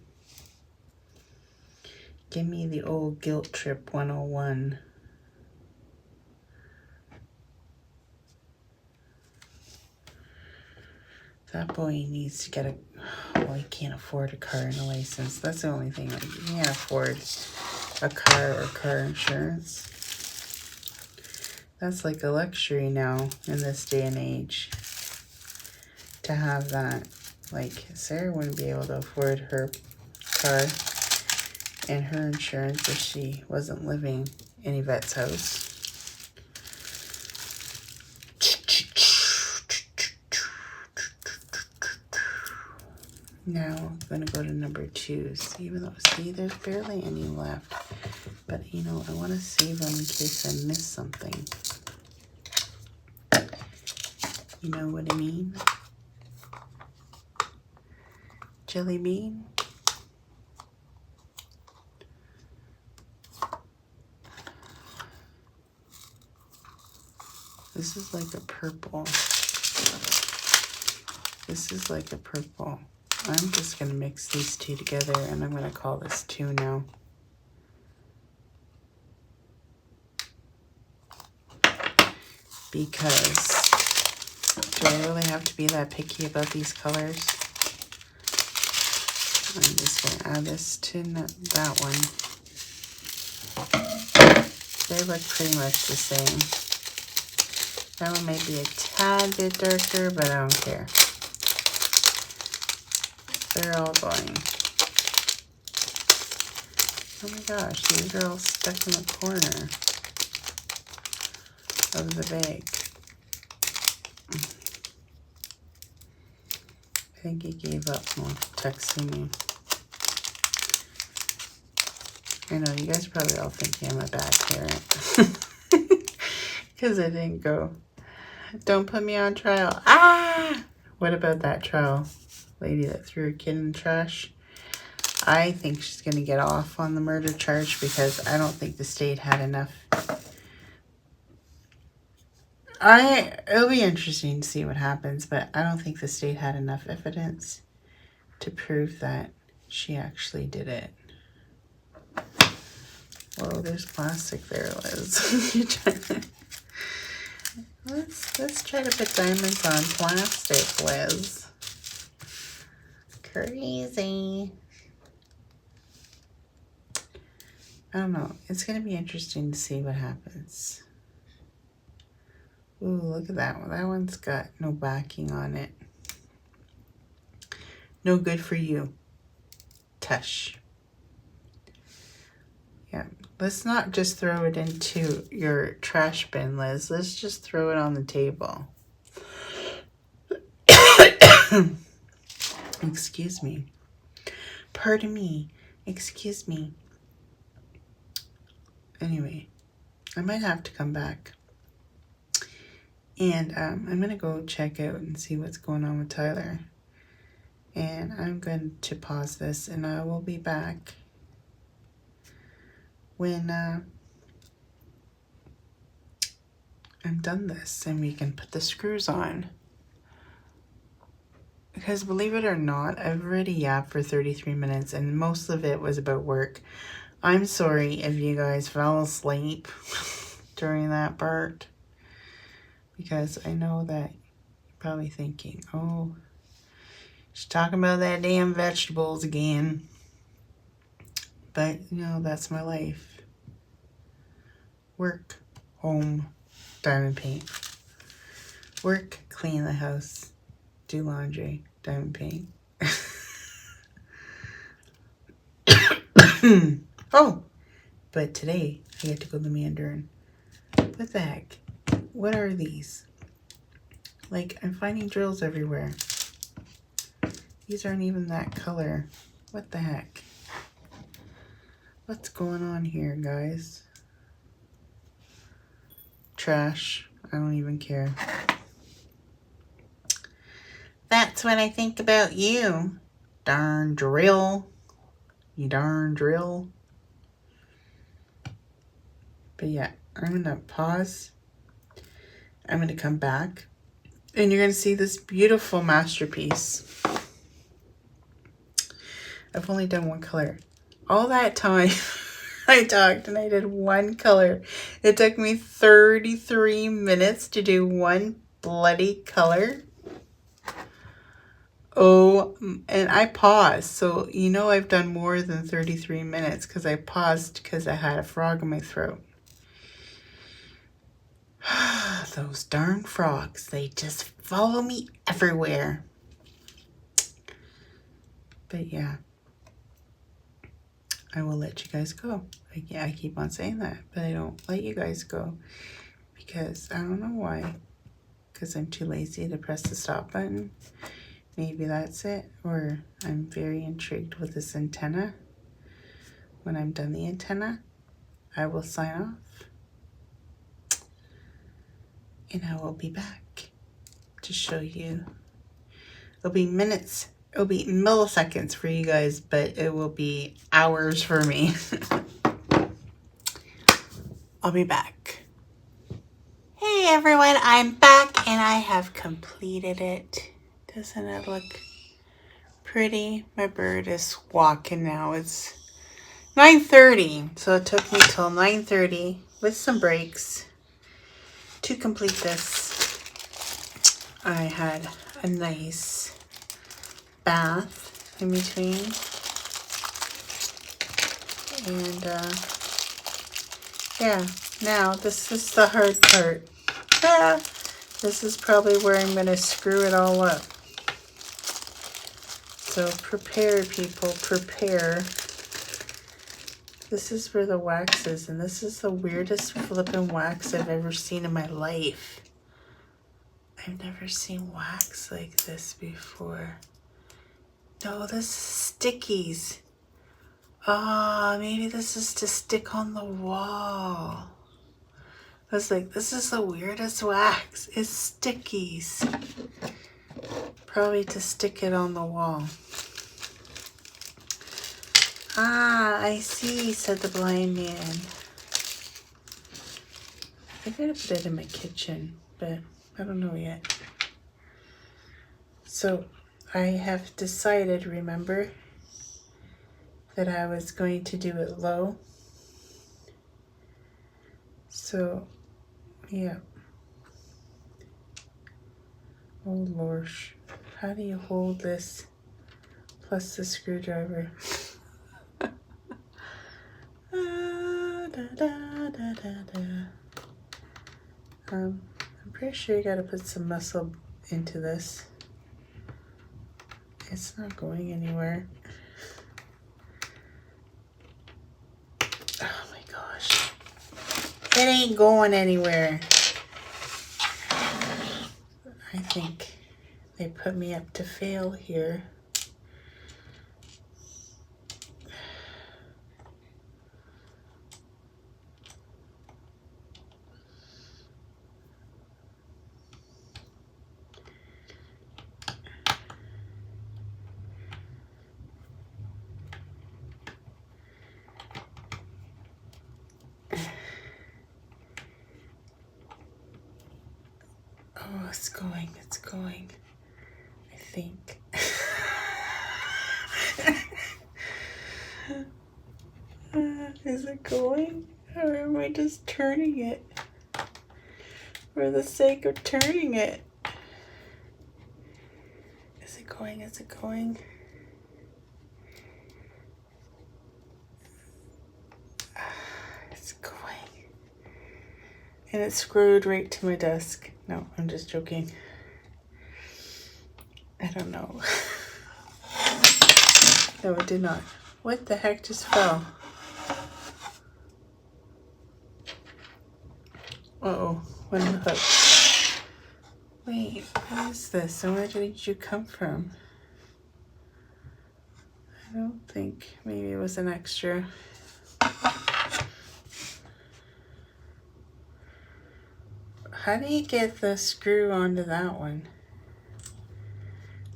S1: Give me the old guilt trip 101. That boy needs to get well, he can't afford a car and a license. That's the only thing. Like, he can't afford a car or car insurance. That's like a luxury now in this day and age to have that. Like, Sarah wouldn't be able to afford her car and her insurance if she wasn't living in Yvette's house. Now I'm going to go to number 2. Even though, see, there's barely any left. But, you know, I want to save them in case I miss something. You know what I mean? Jelly bean. This is like a purple. This is like a purple. I'm just going to mix these two together, and I'm going to call this 2 now. Because do I really have to be that picky about these colors? I'm just going to add this to that one. They look pretty much the same. That one might be a tad bit darker, but I don't care. They're all going. Oh my gosh, these are all stuck in the corner of the bag. I think he gave up on texting me. I know, you guys are probably all thinking I'm a bad parent. Because I didn't go. Don't put me on trial. Ah! What about that trial lady that threw her kid in the trash? I think she's going to get off on the murder charge because I don't think the state had enough. It'll be interesting to see what happens, but I don't think the state had enough evidence to prove that she actually did it. Whoa, there's plastic there, Liz. Let's try to put diamonds on plastic, Liz. Crazy. I don't know. It's going to be interesting to see what happens. Ooh, look at that one. That one's got no backing on it. No good for you. Tush. Yeah. Let's not just throw it into your trash bin, Liz. Let's just throw it on the table. Excuse me. Pardon me. Excuse me. Anyway, I might have to come back. And I'm going to go check out and see what's going on with Tyler. And I'm going to pause this, and I will be back when I'm done this and we can put the screws on. Because believe it or not, I've already yapped for 33 minutes and most of it was about work. I'm sorry if you guys fell asleep during that part. Because I know that you're probably thinking, oh, she's talking about that damn vegetables again. But, you know, that's my life. Work, home, diamond paint. Work, clean the house, do laundry, diamond paint. Oh, but today I get to go to Mandarin. What the heck? What are these? Like, I'm finding drills everywhere. These aren't even that color. What the heck? What's going on here, guys? Trash. I don't even care. That's what I think about you. Darn drill. You darn drill. But yeah, I'm going to pause. I'm going to come back. And you're going to see this beautiful masterpiece. I've only done one color. All that time I talked and I did one color. It took me 33 minutes to do one bloody color. Oh, and I paused. So, you know, I've done more than 33 minutes because I paused because I had a frog in my throat. Those darn frogs, they just follow me everywhere. But yeah, I will let you guys go. I keep on saying that, but I don't let you guys go because I don't know why. Because I'm too lazy to press the stop button. Maybe that's it. Or I'm very intrigued with this antenna. When I'm done the antenna, I will sign off. And I will be back to show you. It'll be minutes. It'll be milliseconds for you guys, but it will be hours for me. I'll be back. Hey everyone, I'm back and I have completed it. Doesn't it look pretty? My bird is walking now. It's 9:30, so it took me till 9:30 with some breaks to complete this. I had a nice bath in between. And yeah, now this is the hard part. This is probably where I'm going to screw it all up. So prepare, people, prepare. This is where the wax is, and this is the weirdest flippin' wax I've ever seen in my life. I've never seen wax like this before. No, this is stickies. Ah, maybe this is to stick on the wall. I was like, this is the weirdest wax. It's stickies. Probably to stick it on the wall. Ah, I see, said the blind man. I gotta put it in my kitchen, but I don't know yet. So I have decided, remember, that I was going to do it low. So, yeah. Oh, lorsh. How do you hold this plus the screwdriver? I'm pretty sure you gotta put some muscle into this. It's not going anywhere. Oh my gosh. It ain't going anywhere. I think they put me up to fail here. Oh, it's going, I think. Is it going? Or am I just turning it? For the sake of turning it. Is it going? Is it going? It's going. And it's screwed right to my desk. No, I'm just joking. I don't know. No, it did not. What the heck just fell? Uh-oh, what in the hook? Wait, what is this? And where did you come from? I don't think, maybe it was an extra. How do you get the screw onto that one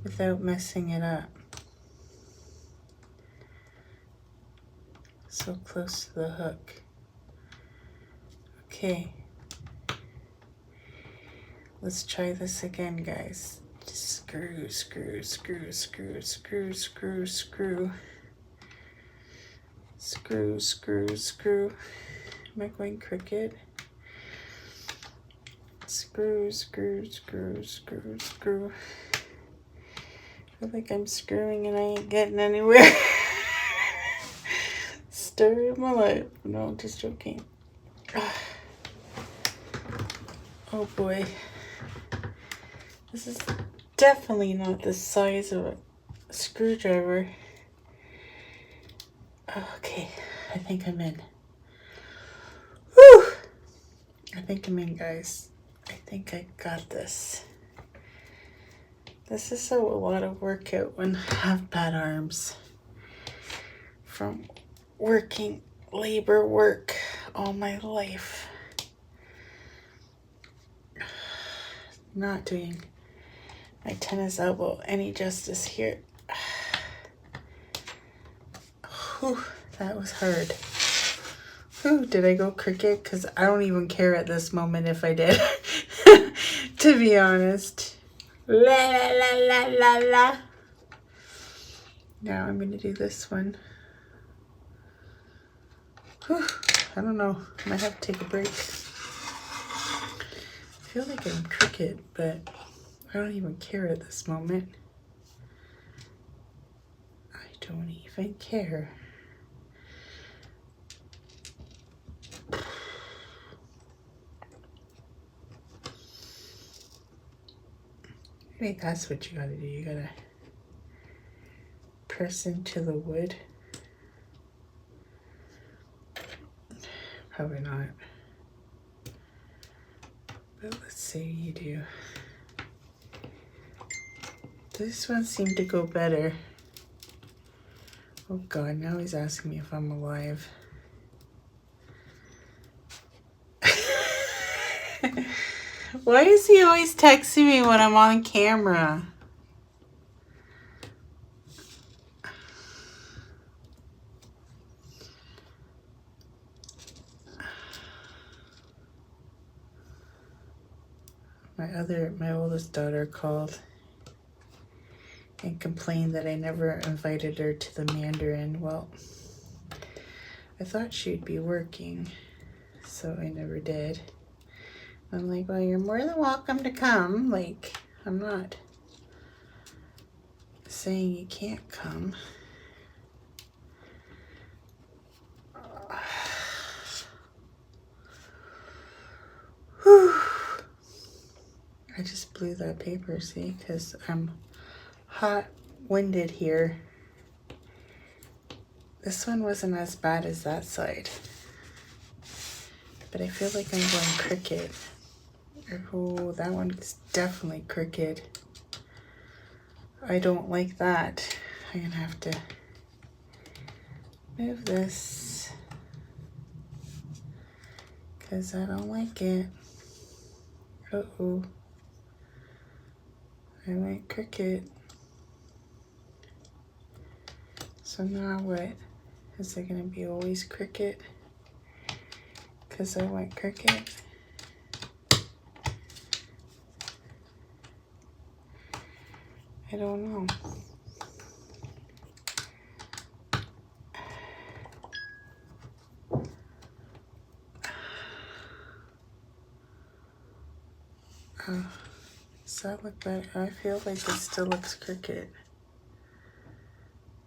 S1: without messing it up? So close to the hook. Okay. Let's try this again, guys. Just screw, screw, screw, screw, screw, screw, screw. Screw, screw, screw. Am I going crooked? Screw, screw, screw, screw, screw. I feel like I'm screwing and I ain't getting anywhere. Story of my life. No, just joking. Oh boy. This is definitely not the size of a screwdriver. Okay, I think I'm in. Whew! I think I'm in, guys. I think I got this. This is a lot of workout when I have bad arms. From working labor work all my life. Not doing my tennis elbow any justice here. Whew, that was hard. Whew, did I go crooked? Because I don't even care at this moment if I did. To be honest. La la la la la la. Now I'm going to do this one. Whew, I don't know. I might have to take a break. I feel like I'm crooked, but I don't even care at this moment. I don't even care. Maybe that's what you gotta do. You gotta press into the wood. Probably not. But let's say you do. This one seemed to go better. Oh God, now he's asking me if I'm alive. Why is he always texting me when I'm on camera? My oldest daughter called and complained that I never invited her to the Mandarin. Well, I thought she'd be working, so I never did. I'm like, well, you're more than welcome to come. Like, I'm not saying you can't come. Whew. I just blew that paper, see, because I'm hot-winded here. This one wasn't as bad as that side. But I feel like I'm going crooked. Oh, that one's definitely crooked. I don't like that. I'm gonna have to move this because I don't like it. Uh-oh. I went crooked. So now what? Is it gonna be always crooked? Because I went crooked? I don't know. Does that look better? I feel like it still looks crooked.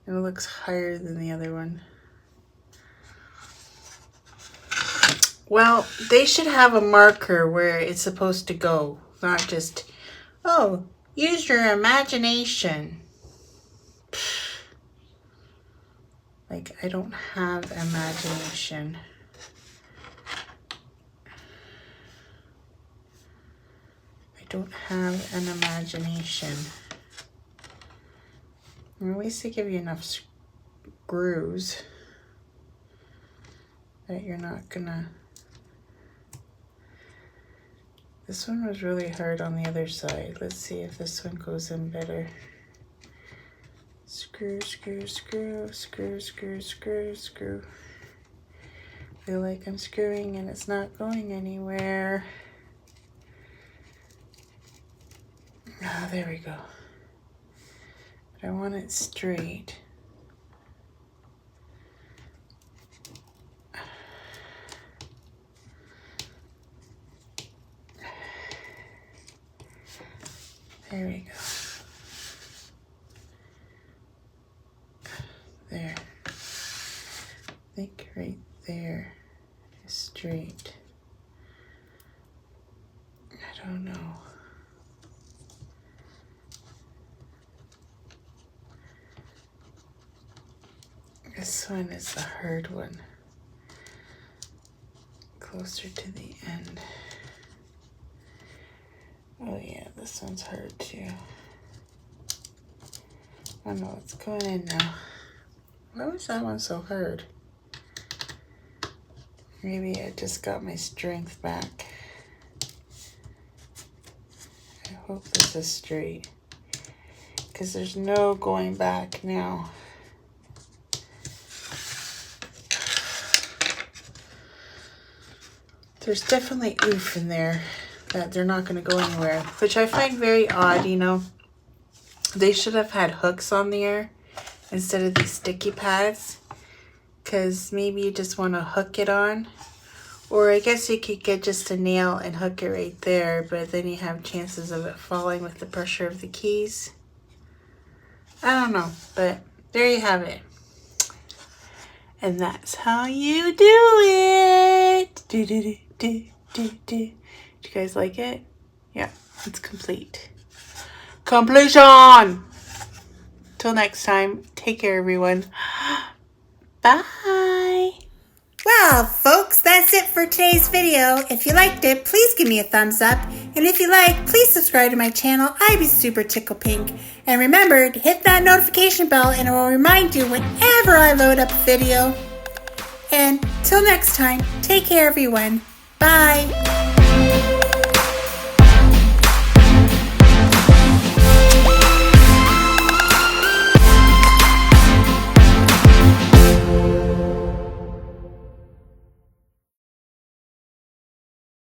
S1: And it looks higher than the other one. Well, they should have a marker where it's supposed to go. Not just, oh, use your imagination. Like, I don't have imagination. I don't have an imagination. At least they give you enough screws that you're not gonna... This one was really hard on the other side. Let's see if this one goes in better. Screw, screw, screw, screw, screw, screw, screw. Feel like I'm screwing and it's not going anywhere. Ah, there we go. But I want it straight. There we go. There. I think right there is straight. I don't know. This one is the hard one. Closer to the end. Oh yeah, this one's hard too. Oh no, it's going in now. Why was that one so hard? Maybe I just got my strength back. I hope this is straight, because there's no going back now. There's definitely oof in there that they're not going to go anywhere, which I find very odd, you know. They should have had hooks on there instead of these sticky pads, because maybe you just want to hook it on. Or I guess you could get just a nail and hook it right there, but then you have chances of it falling with the pressure of the keys. I don't know, but there you have it. And that's how you do it. Did you guys like it? Yeah, it's complete. Completion! Till next time, take care, everyone. Bye!
S2: Well, folks, that's it for today's video. If you liked it, please give me a thumbs up. And if you like, please subscribe to my channel. I'd be super tickle pink. And remember to hit that notification bell and it will remind you whenever I load up a video. And till next time, take care, everyone. Bye.